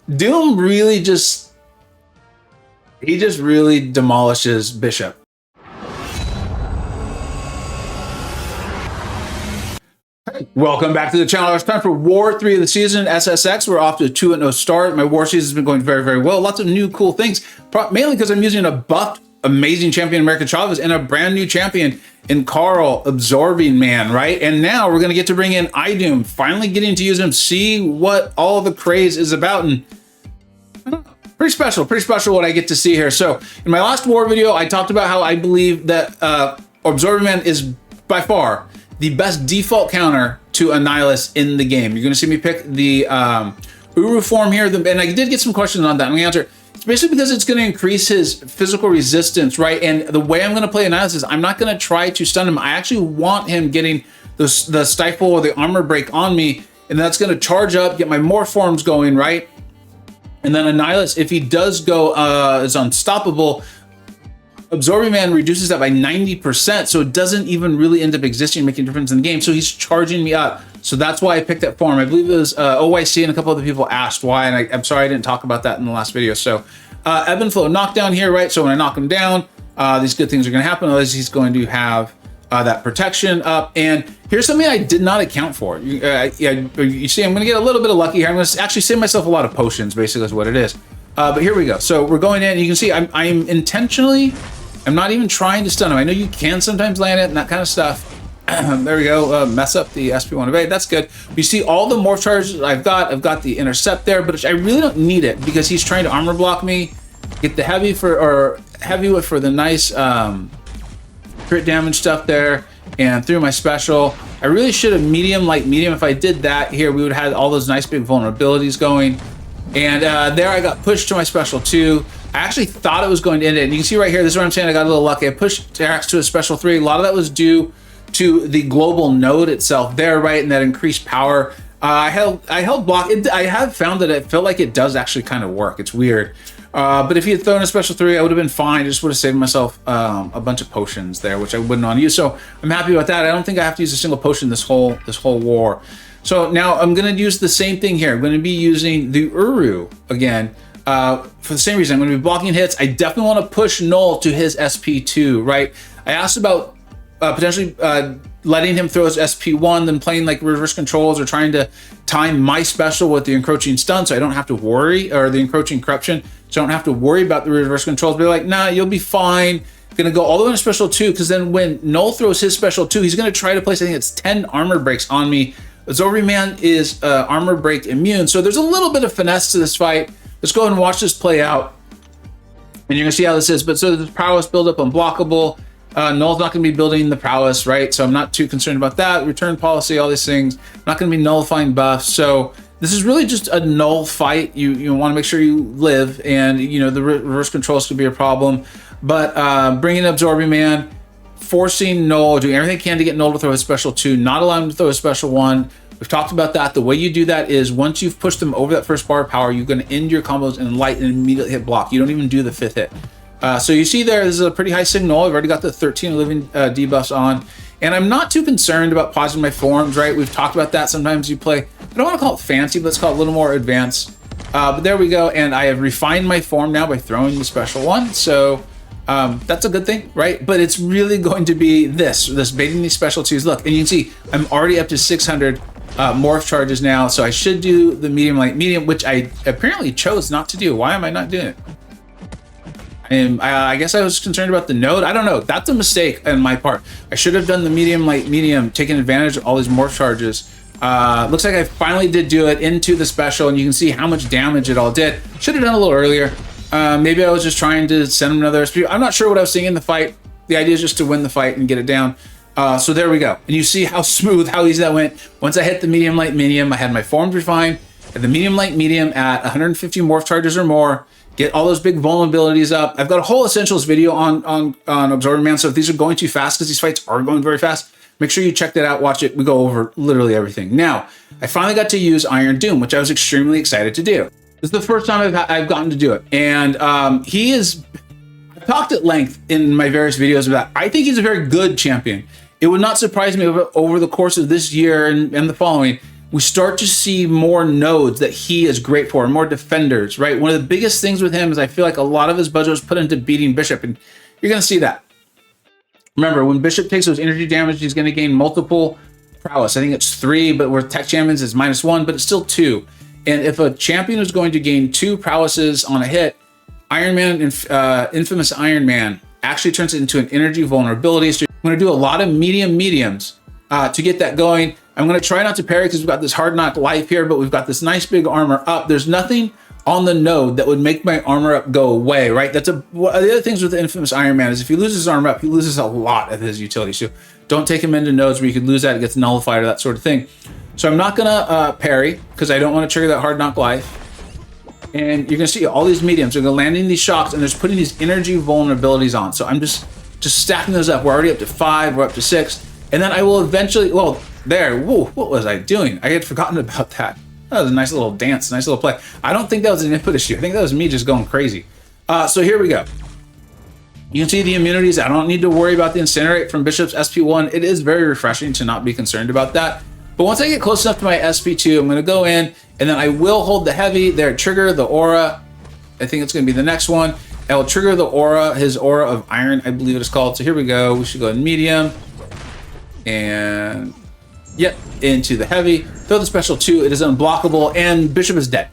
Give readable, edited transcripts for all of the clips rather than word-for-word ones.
Doom really just really demolishes Bishop. Welcome back to the channel. It's time for War 3 of the season, SSX. We're off to a 2-0 start. My War season has been going very, very well. Lots of new cool things, mainly because I'm using a buffed, amazing champion, American Chavez, and a brand new champion in Carl, Absorbing Man, right? And now we're going to get to bring in iDoom, finally getting to use him, see what all the craze is about. And I don't know, pretty special what I get to see here. So in my last War video, I talked about how I believe that Absorbing Man is by far the best default counter to Annihilus in the game. You're going to see me pick the Uru form here, and I did get some questions on that. I'm going to answer. It's basically because it's going to increase his physical resistance, right? And the way I'm going to play Annihilus is I'm not going to try to stun him. I actually want him getting the stifle or the armor break on me, and that's going to charge up, get my more forms going, right? And then Annihilus, if he does go is unstoppable, Absorbing Man reduces that by 90%, so it doesn't even really end up existing, making a difference in the game. So he's charging me up. So that's why I picked that form. I believe it was OYC and a couple other people asked why, and I'm sorry I didn't talk about that in the last video. So Ebb and Flow knockdown here, right? So when I knock him down, these good things are going to happen. Otherwise, he's going to have that protection up. And here's something I did not account for. You see, I'm going to get a little bit of lucky here. I'm going to actually save myself a lot of potions, basically is what it is. But here we go. So we're going in. You can see I'm intentionally... I'm not even trying to stun him. I know you can sometimes land it and that kind of stuff. There we go. Mess up the SP1 evade. That's good. You see all the morph charges I've got the intercept there, but I really don't need it because he's trying to armor block me. Get the heavy for the nice crit damage stuff there, and through my special. I really should have medium, light, medium. If I did that here, we would have had all those nice big vulnerabilities going. And there I got pushed to my special too. I actually thought it was going to end it. And you can see right here, this is what I'm saying, I got a little lucky. I pushed Terrax to a special 3. A lot of that was due to the global node itself there, right? And that increased power. I held block. I have found that it felt like it does actually kind of work. It's weird. But if he had thrown a special 3, I would have been fine. I just would have saved myself a bunch of potions there, which I wouldn't want to use. So I'm happy about that. I don't think I have to use a single potion this whole war. So now I'm going to use the same thing here. I'm going to be using the Uru again. For the same reason, I'm going to be blocking hits. I definitely want to push Null to his SP2, right? I asked about potentially letting him throw his SP1, then playing like reverse controls or trying to time my special with the encroaching stun so I don't have to worry, or the encroaching corruption, so I don't have to worry about the reverse controls. But like, nah, you'll be fine. Going to go all the way to special 2, because then when Null throws his special 2, he's going to try to place, I think it's 10 armor breaks on me. Absorbing Man is armor break immune, so there's a little bit of finesse to this fight. Let's go ahead and watch this play out, and you're gonna see how this is. But so the prowess build up unblockable. Null's not gonna be building the prowess, right? So I'm not too concerned about that. Return policy, all these things. I'm not gonna be nullifying buffs. So this is really just a Null fight. You want to make sure you live, and you know the reverse controls could be a problem. But bringing Absorbing Man, forcing Null, doing everything it can to get Null to throw a special 2, not allowing him to throw a special 1. We've talked about that. The way you do that is once you've pushed them over that first bar of power, you're going to end your combos in light and immediately hit block. You don't even do the 5th hit. So you see there, this is a pretty high signal. I've already got the 13 living debuffs on, and I'm not too concerned about pausing my forms, right? We've talked about that. Sometimes you play, I don't want to call it fancy, but let's call it a little more advanced. But there we go. And I have refined my form now by throwing the special 1. So that's a good thing, right? But it's really going to be this baiting these special 2s. Look, and you can see I'm already up to 600 morph charges now, so I should do the medium, light, medium, which I apparently chose not to do. Why am I not doing it? I guess I was concerned about the node. I don't know. That's a mistake on my part. I should have done the medium, light, medium, taking advantage of all these morph charges. Looks like I finally did do it into the special, and you can see how much damage it all did. Should have done a little earlier. Maybe I was just trying to send him another SP. I'm not sure what I was seeing in the fight. The idea is just to win the fight and get it down. So there we go. And you see how smooth, how easy that went. Once I hit the medium, light, medium, I had my forms refined. At the medium, light, medium at 150 morph charges or more. Get all those big vulnerabilities up. I've got a whole essentials video on Absorbing Man. So if these are going too fast, because these fights are going very fast, make sure you check that out, watch it. We go over literally everything. Now, I finally got to use Iron Doom, which I was extremely excited to do. This is the first time I've gotten to do it. And he is, I've talked at length in my various videos about, I think he's a very good champion. It would not surprise me over the course of this year and the following we start to see more nodes that he is great for, and more defenders, right? One of the biggest things with him is I feel like a lot of his budget was put into beating Bishop, and you're going to see that. Remember, when Bishop takes those energy damage, he's going to gain multiple prowess. I think it's 3, but with tech champions, it's -1, but it's still 2. And if a champion is going to gain 2 prowesses on a hit, Iron Man, infamous Iron Man, actually turns it into an energy vulnerability. So I'm going to do a lot of mediums to get that going. I'm going to try not to parry because we've got this hard knock life here, but we've got this nice big armor up. There's nothing on the node that would make my armor up go away, right? That's one of the other things with the infamous Iron Man is if he loses his armor up, he loses a lot of his utility. So don't take him into nodes where you could lose that, it gets nullified or that sort of thing. So I'm not gonna parry because I don't want to trigger that hard knock life. And you're gonna see all these mediums are gonna landing these shocks and there's putting these energy vulnerabilities on. So I'm just stacking those up. We're already up to 5, we're up to 6. And then I will eventually, well, there, whoa, what was I doing? I had forgotten about that. That was a nice little dance, nice little play. I don't think that was an input issue. I think that was me just going crazy. So here we go. You can see the immunities. I don't need to worry about the Incinerate from Bishop's SP1. It is very refreshing to not be concerned about that. But once I get close enough to my SP2, I'm gonna go in and then I will hold the heavy there, trigger the aura. I think it's gonna be the next one. I will trigger the aura, his aura of iron, I believe it is called. So here we go. We should go in medium. And yep, into the heavy. Throw the special 2, it is unblockable, and Bishop is dead.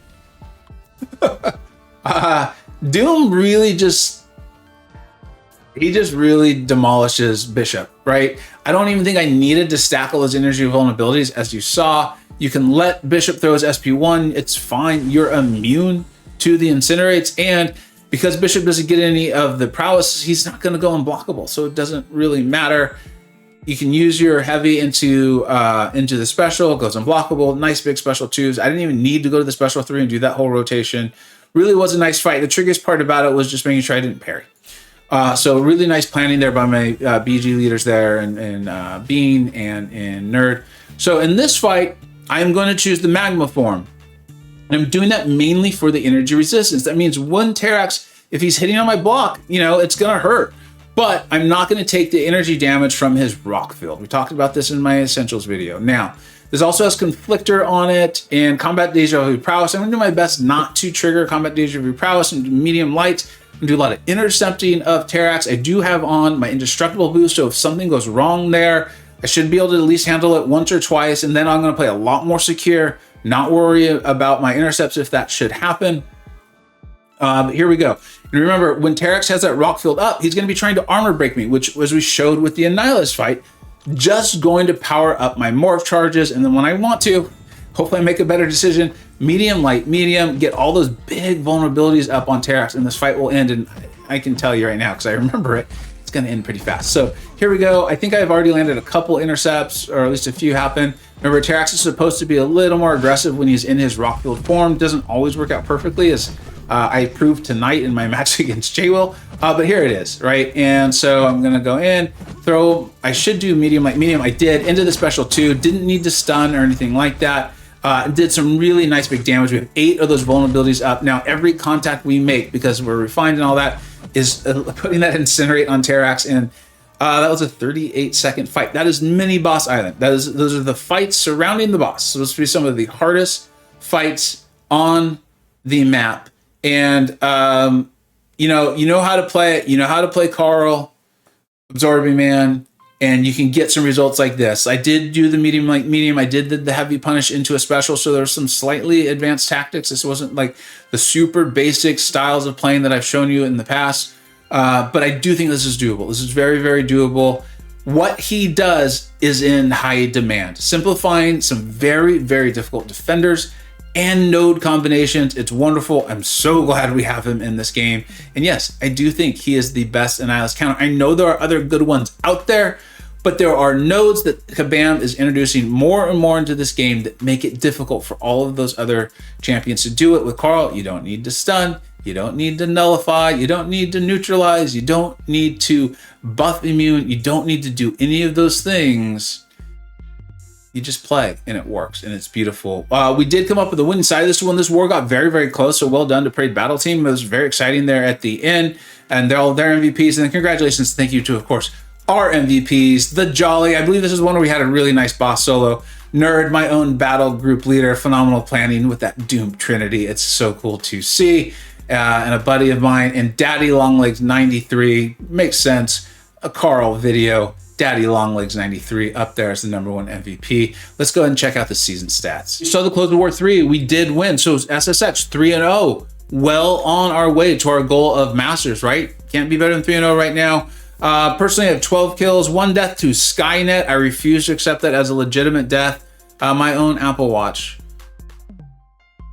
Doom really he just really demolishes Bishop, right? I don't even think I needed to stack all those energy vulnerabilities. As you saw, you can let Bishop throw his SP1, it's fine. You're immune to the Incinerates, and because Bishop doesn't get any of the prowess, he's not gonna go unblockable, so it doesn't really matter. You can use your heavy into the special, it goes unblockable, nice big special 2s. I didn't even need to go to the special 3 and do that whole rotation. Really was a nice fight. The trickiest part about it was just making sure I didn't parry. So really nice planning there by my BG leaders there and Bean and Nerd. So in this fight, I'm going to choose the Magma form. And I'm doing that mainly for the energy resistance. That means one Terrax, if he's hitting on my block, you know, it's going to hurt. But I'm not going to take the energy damage from his rock field. We talked about this in my Essentials video. Now, this also has Conflictor on it and Combat Deja Vu Prowess. I'm going to do my best not to trigger Combat Deja Vu Prowess and medium light. I'm going to do a lot of intercepting of Terrax. I do have on my Indestructible boost, so if something goes wrong there, I should be able to at least handle it once or twice, and then I'm going to play a lot more secure, not worry about my intercepts if that should happen. But here we go. And remember, when Terrax has that rock field up, he's going to be trying to armor break me, which, as we showed with the Annihilus fight, just going to power up my morph charges. And then when I want to, hopefully I make a better decision, medium, light, medium, get all those big vulnerabilities up on Terrax, and this fight will end. And I can tell you right now, because I remember it, it's going to end pretty fast. So here we go. I think I've already landed a couple intercepts, or at least a few happen. Remember, Terrax is supposed to be a little more aggressive when he's in his rock field form. Doesn't always work out perfectly, as I proved tonight in my match against J-Will, but here it is, right? And so I'm gonna go in, throw, I should do medium, light, medium. I did, into the special 2, didn't need to stun or anything like that. Did some really nice big damage. We have 8 of those vulnerabilities up. Now, every contact we make, because we're refined and all that, is putting that Incinerate on Terrax, and that was a 38-second fight. That is Mini Boss Island. Those are the fights surrounding the boss. So those will be some of the hardest fights on the map. And you know how to play it. You know how to play Carl, Absorbing Man, and you can get some results like this. I did do the medium, like medium. I did the heavy punish into a special, so there's some slightly advanced tactics. This wasn't like the super basic styles of playing that I've shown you in the past, but I do think this is doable. This is very, very doable. What he does is in high demand, simplifying some very, very difficult defenders and node combinations. It's wonderful. I'm so glad we have him in this game. And yes, I do think he is the best Annihilus counter. I know there are other good ones out there, but there are nodes that Kabam is introducing more and more into this game that make it difficult for all of those other champions to do it. With Carl, you don't need to stun, you don't need to nullify, you don't need to neutralize, you don't need to buff immune, you don't need to do any of those things. You just play and it works and it's beautiful. We did come up with the winning side of this one. This war got very, very close. So well done to Parade Battle Team. It was very exciting there at the end, and they're all their MVPs. And then congratulations, thank you to, of course, our MVPs, the Jolly. I believe this is one where we had a really nice boss solo. Nerd, my own battle group leader, phenomenal planning with that Doom Trinity. It's so cool to see. And a buddy of mine, and Daddy Longlegs 93, makes sense. A Carl video, Daddy Longlegs 93 up there as the #1 MVP. Let's go ahead and check out the season stats. So the close of War 3, we did win. So SSX 3-0, well on our way to our goal of Masters, right? Can't be better than 3-0 right now. Personally, I have 12 kills, 1 death to Skynet. I refuse to accept that as a legitimate death. My own Apple Watch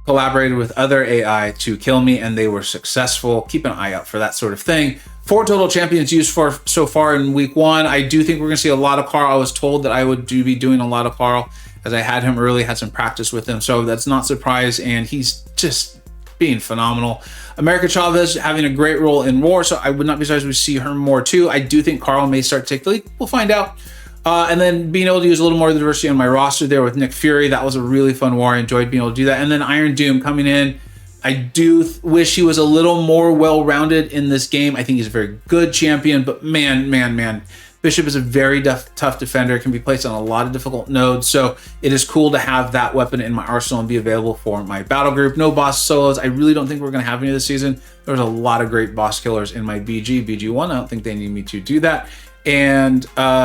collaborated with other AI to kill me, and they were successful. Keep an eye out for that sort of thing. 4 total champions used for so far in week 1. I do think we're gonna see a lot of Carl. I was told that I would be doing a lot of Carl as I had him early, had some practice with him. So that's not surprise, and he's just being phenomenal. America Chavez having a great role in War, so I would not be surprised if we see her more too. I do think Carl may start to take the lead. We'll find out. And then being able to use a little more diversity on my roster there with Nick Fury, that was a really fun war. I enjoyed being able to do that. And then Iron Doom coming in. I do wish he was a little more well-rounded in this game. I think he's a very good champion, but man. Bishop is a very tough defender, can be placed on a lot of difficult nodes. So it is cool to have that weapon in my arsenal and be available for my battle group. No boss solos. I really don't think we're going to have any this season. There's a lot of great boss killers in my BG1. I don't think they need me to do that. And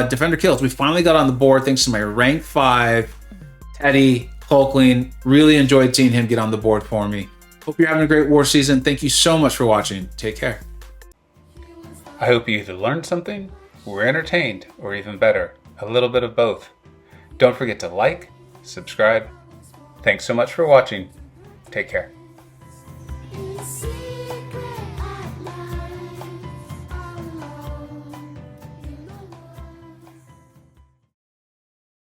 defender kills. We finally got on the board thanks to my rank 5 Teddy Hulkling. Really enjoyed seeing him get on the board for me. Hope you're having a great war season. Thank you so much for watching. Take care. I hope you either learned something, were entertained, or even better, a little bit of both. Don't forget to like, subscribe. Thanks so much for watching. Take care.